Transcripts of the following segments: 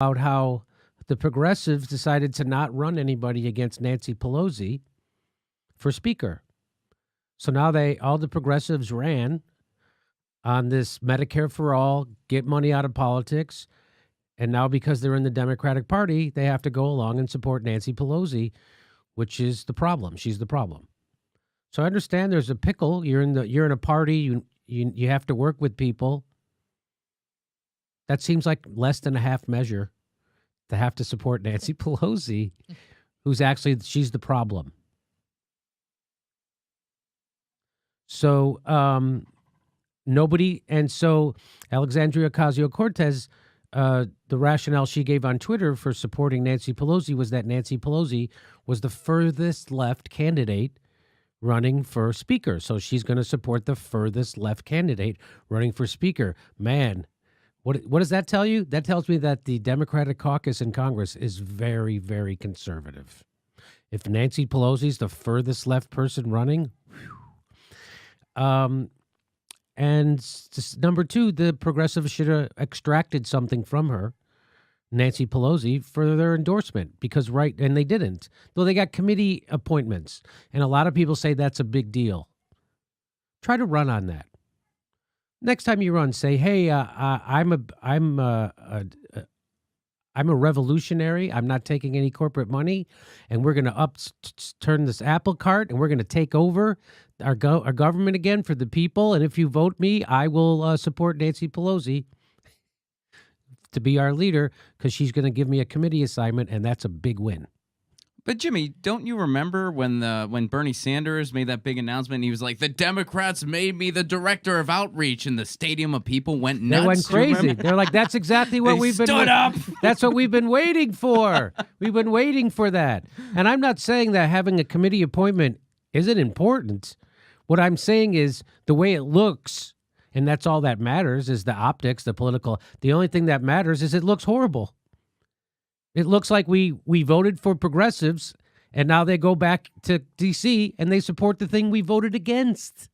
about how the progressives decided to not run anybody against Nancy Pelosi for speaker. So now all the progressives ran on this Medicare for all, get money out of politics. And now because they're in the Democratic Party, they have to go along and support Nancy Pelosi, which is the problem. She's the problem. So I understand there's a pickle. You're in a party. You have to work with people. That seems like less than a half measure to have to support Nancy Pelosi, she's the problem. So so Alexandria Ocasio-Cortez, the rationale she gave on Twitter for supporting Nancy Pelosi was that Nancy Pelosi was the furthest left candidate running for speaker. So she's going to support the furthest left candidate running for speaker. Man, what does that tell you? That tells me that the Democratic caucus in Congress is very, very conservative. If Nancy Pelosi's the furthest left person running, and number two, the progressives should have extracted something from her, Nancy Pelosi, for their endorsement and they didn't. Though they got committee appointments, and a lot of people say that's a big deal. Try to run on that. Next time you run, say, "Hey, I'm a revolutionary. I'm not taking any corporate money, and we're going to turn this apple cart, and we're going to take over our government again for the people. And if you vote me, I will support Nancy Pelosi to be our leader because she's going to give me a committee assignment, and that's a big win." But Jimmy, don't you remember when Bernie Sanders made that big announcement? And he was like, "The Democrats made me the director of outreach," and the stadium of people went nuts. They went crazy. They're like, "That's exactly what we've been stood up. That's what we've been waiting for. We've been waiting for that." And I'm not saying that having a committee appointment isn't important. What I'm saying is the way it looks, and that's all that matters, is the optics, the political. The only thing that matters is it looks horrible. It looks like we voted for progressives, and now they go back to D.C. and they support the thing we voted against.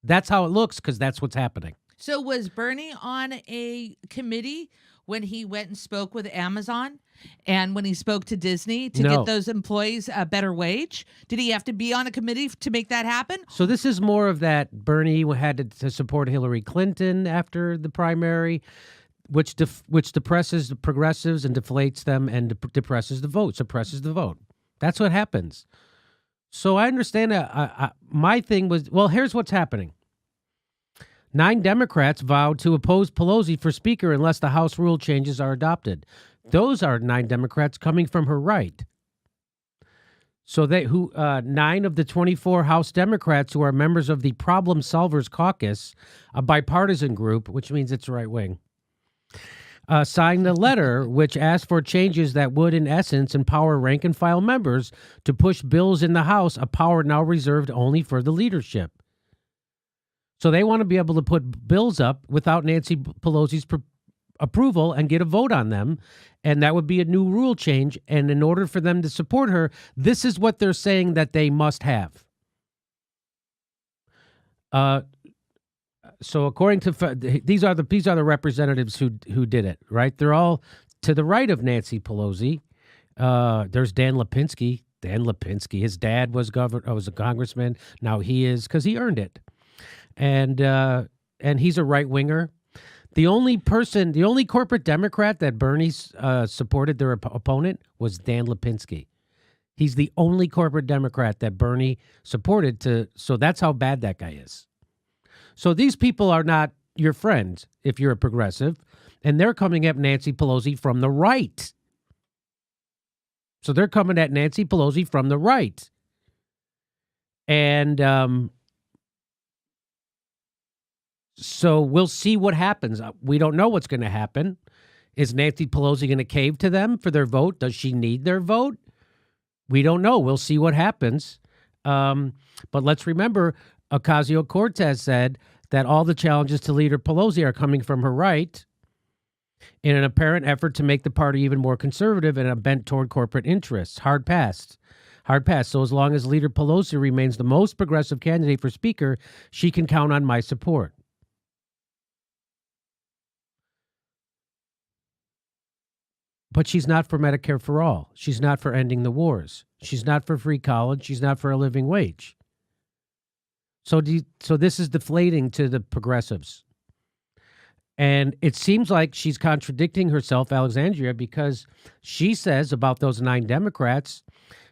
That's how it looks, because that's what's happening. So was Bernie on a committee when he went and spoke with Amazon and when he spoke to Disney to get those employees a better wage? Did he have to be on a committee to make that happen? So this is more of that Bernie had to support Hillary Clinton after the primary, which depresses the progressives and deflates them and suppresses the vote. That's what happens. So I understand my thing was, well, here's what's happening. 9 Democrats vowed to oppose Pelosi for speaker unless the House rule changes are adopted. Those are 9 Democrats coming from her right. So 9 of the 24 House Democrats who are members of the Problem Solvers Caucus, a bipartisan group, which means it's right wing, signed a letter which asked for changes that would, in essence, empower rank-and-file members to push bills in the House, a power now reserved only for the leadership. So they want to be able to put bills up without Nancy Pelosi's approval and get a vote on them, and that would be a new rule change. And in order for them to support her, this is what they're saying that they must have. So according to these are the representatives who did it, right? They're all to the right of Nancy Pelosi. There's Dan Lipinski. His dad was a congressman. Now he is, because he earned it, and he's a right winger. The only corporate Democrat that Bernie supported their opponent was Dan Lipinski. He's the only corporate Democrat that Bernie supported. So that's how bad that guy is. So these people are not your friends if you're a progressive, and they're coming at Nancy Pelosi from the right. So they're coming at Nancy Pelosi from the right. And so we'll see what happens. We don't know what's going to happen. Is Nancy Pelosi going to cave to them for their vote? Does she need their vote? We don't know. We'll see what happens. But let's remember, Ocasio-Cortez said that all the challenges to leader Pelosi are coming from her right in an apparent effort to make the party even more conservative and a bent toward corporate interests. Hard pass. So as long as leader Pelosi remains the most progressive candidate for speaker, she can count on my support. But she's not for Medicare for all. She's not for ending the wars. She's not for free college. She's not for a living wage. So this is deflating to the progressives. And it seems like she's contradicting herself, Alexandria, because she says about those 9 Democrats,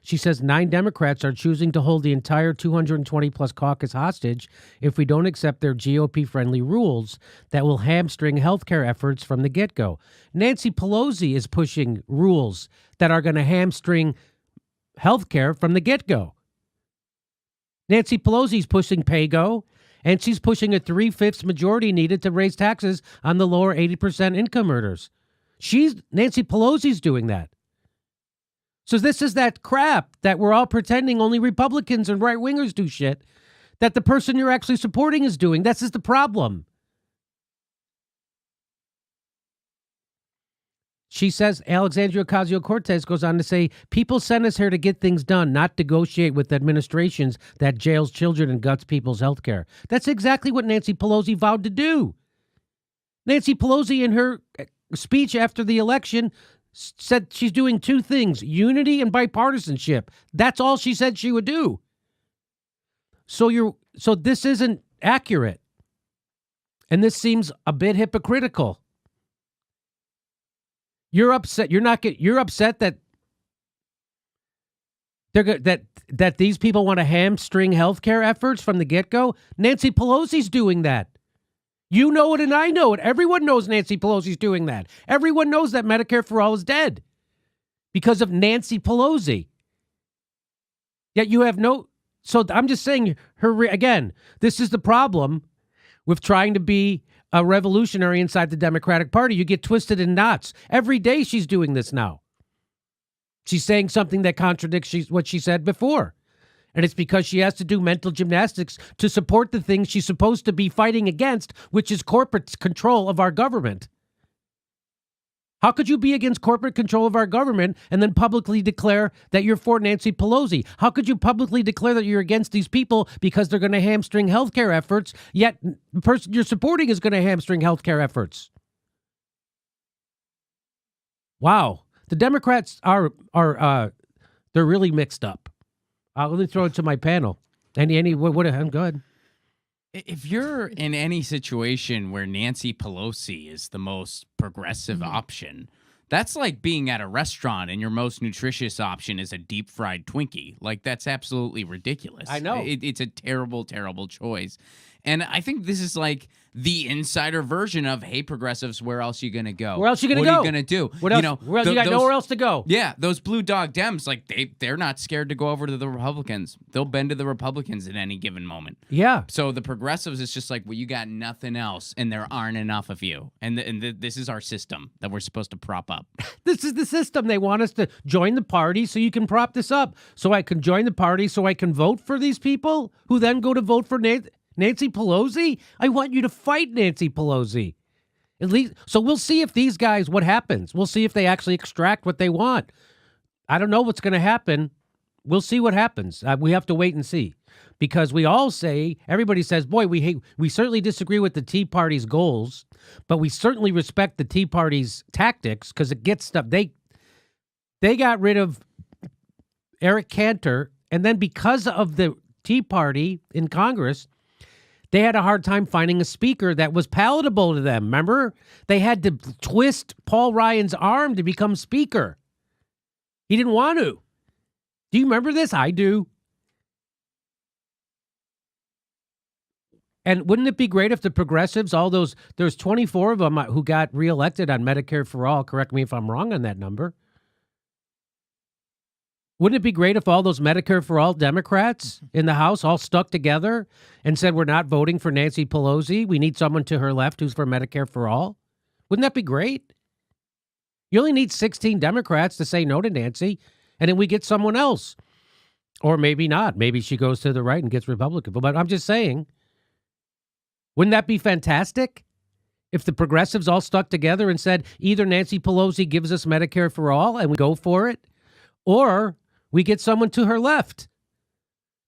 she says 9 Democrats are choosing to hold the entire 220-plus caucus hostage if we don't accept their GOP-friendly rules that will hamstring healthcare efforts from the get-go. Nancy Pelosi is pushing rules that are going to hamstring healthcare from the get-go. Nancy Pelosi's pushing PAYGO, and she's pushing a 3/5 majority needed to raise taxes on the lower 80% income earners. Nancy Pelosi's doing that. So this is that crap that we're all pretending only Republicans and right-wingers do shit that the person you're actually supporting is doing. This is the problem. She says, Alexandria Ocasio-Cortez goes on to say, people send us here to get things done, not negotiate with administrations that jails children and guts people's health care. That's exactly what Nancy Pelosi vowed to do. Nancy Pelosi, in her speech after the election, said she's doing 2 things, unity and bipartisanship. That's all she said she would do. So this isn't accurate. And this seems a bit hypocritical. You're upset. You're upset that that these people want to hamstring healthcare efforts from the get-go. Nancy Pelosi's doing that. You know it and I know it. Everyone knows Nancy Pelosi's doing that. Everyone knows that Medicare for all is dead because of Nancy Pelosi. Yet you have no. So I'm just saying, again, this is the problem with trying to be a revolutionary inside the Democratic Party. You get twisted in knots. Every day she's doing this now. She's saying something that contradicts what she said before. And it's because she has to do mental gymnastics to support the things she's supposed to be fighting against, which is corporate control of our government. How could you be against corporate control of our government and then publicly declare that you're for Nancy Pelosi? How could you publicly declare that you're against these people because they're going to hamstring healthcare efforts, yet the person you're supporting is going to hamstring healthcare efforts? Wow. The Democrats are they're really mixed up. Let me throw it to my panel. What I'm good. If you're in any situation where Nancy Pelosi is the most progressive option, that's like being at a restaurant and your most nutritious option is a deep fried Twinkie. Like, that's absolutely ridiculous. I know. It's a terrible, terrible choice. And I think this is like the insider version of, hey, progressives, where else are you going to go? Where else are you going to go? go? What are you going to do? What else? You got nowhere else to go. Yeah, those blue dog Dems, like they're not scared to go over to the Republicans. They'll bend to the Republicans at any given moment. Yeah. So the progressives, it's just like, well, you got nothing else, and there aren't enough of you. And this is our system that we're supposed to prop up. This is the system. They want us to join the party so you can prop this up. So I can join the party so I can vote for these people who then go to vote for Nancy Pelosi? I want you to fight Nancy Pelosi. At least, so we'll see if these guys, what happens. We'll see if they actually extract what they want. I don't know what's going to happen. We'll see what happens. We have to wait and see. Because we all say, everybody says, boy, we certainly disagree with the Tea Party's goals, but we certainly respect the Tea Party's tactics because it gets stuff. They got rid of Eric Cantor, and then because of the Tea Party in Congress, they had a hard time finding a speaker that was palatable to them. Remember? They had to twist Paul Ryan's arm to become speaker. He didn't want to. Do you remember this? I do. And wouldn't it be great if the progressives, there's 24 of them who got reelected on Medicare for All. Correct me if I'm wrong on that number. Wouldn't it be great if all those Medicare for All Democrats in the House all stuck together and said, we're not voting for Nancy Pelosi. We need someone to her left who's for Medicare for All. Wouldn't that be great? You only need 16 Democrats to say no to Nancy, and then we get someone else. Or maybe not. Maybe she goes to the right and gets Republican. But I'm just saying, wouldn't that be fantastic? If the progressives all stuck together and said, either Nancy Pelosi gives us Medicare for All and we go for it, or we get someone to her left.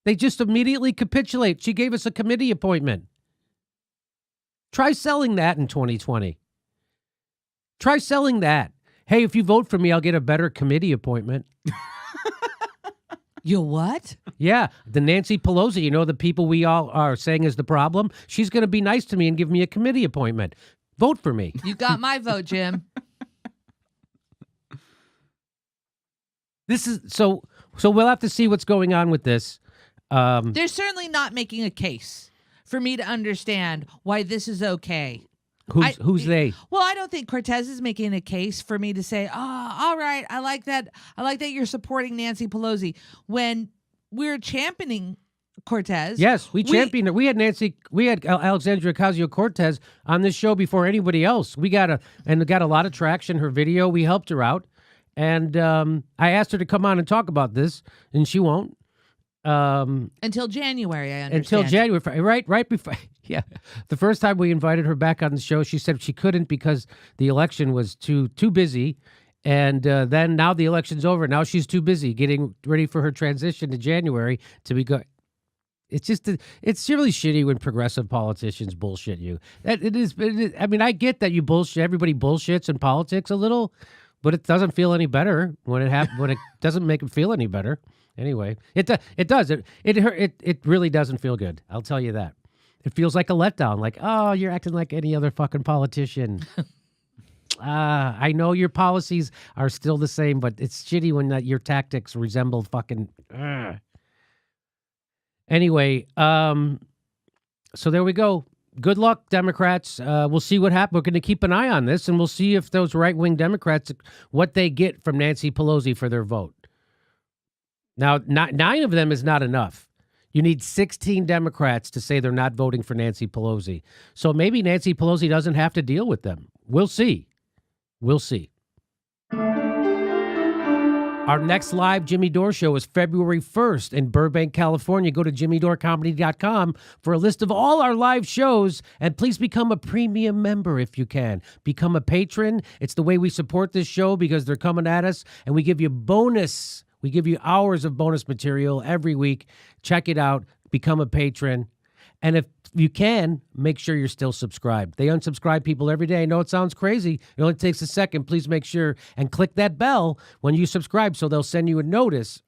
They just immediately capitulate. She gave us a committee appointment. Try selling that in 2020. Try selling that. Hey, if you vote for me, I'll get a better committee appointment. You what? Yeah, the Nancy Pelosi, the people we all are saying is the problem. She's going to be nice to me and give me a committee appointment. Vote for me. You got my vote, Jim. This is so we'll have to see what's going on with this. They're certainly not making a case for me to understand why this is okay. Who's they? Well, I don't think Cortez is making a case for me to say, "Oh, all right, I like that. I like that you're supporting Nancy Pelosi." When we're championing Cortez, Yes, we championed her. We had Alexandria Ocasio-Cortez on this show before anybody else. We got a lot of traction. Her video, we helped her out, and I asked her to come on and talk about this, and she won't. Until January, I understand. Until January, right before. Yeah, the first time we invited her back on the show, she said she couldn't because the election was too busy, and then now the election's over. Now she's too busy getting ready for her transition to January to be good. It's just it's really shitty when progressive politicians bullshit you. It is. I mean, I get that you bullshit. Everybody bullshits in politics a little, but it doesn't feel any better when it doesn't make it feel any better. Anyway, it does. It really doesn't feel good. I'll tell you that. It feels like a letdown. Like, oh, you're acting like any other fucking politician. I know your policies are still the same, but it's shitty when your tactics resemble fucking. Anyway, so there we go. Good luck, Democrats. We'll see what happens. We're going to keep an eye on this, and we'll see if those right-wing Democrats, what they get from Nancy Pelosi for their vote. Now, 9 of them is not enough. You need 16 Democrats to say they're not voting for Nancy Pelosi. So maybe Nancy Pelosi doesn't have to deal with them. We'll see. We'll see. Our next live Jimmy Dore show is February 1st in Burbank, California. Go to jimmydorcomedy.com for a list of all our live shows, and please become a premium member if you can. Become a patron. It's the way we support this show because they're coming at us, and we give you bonus. We give you hours of bonus material every week. Check it out. Become a patron. And if you can, make sure you're still subscribed. They unsubscribe people every day. I know it sounds crazy. It only takes a second. Please make sure and click that bell when you subscribe so they'll send you a notice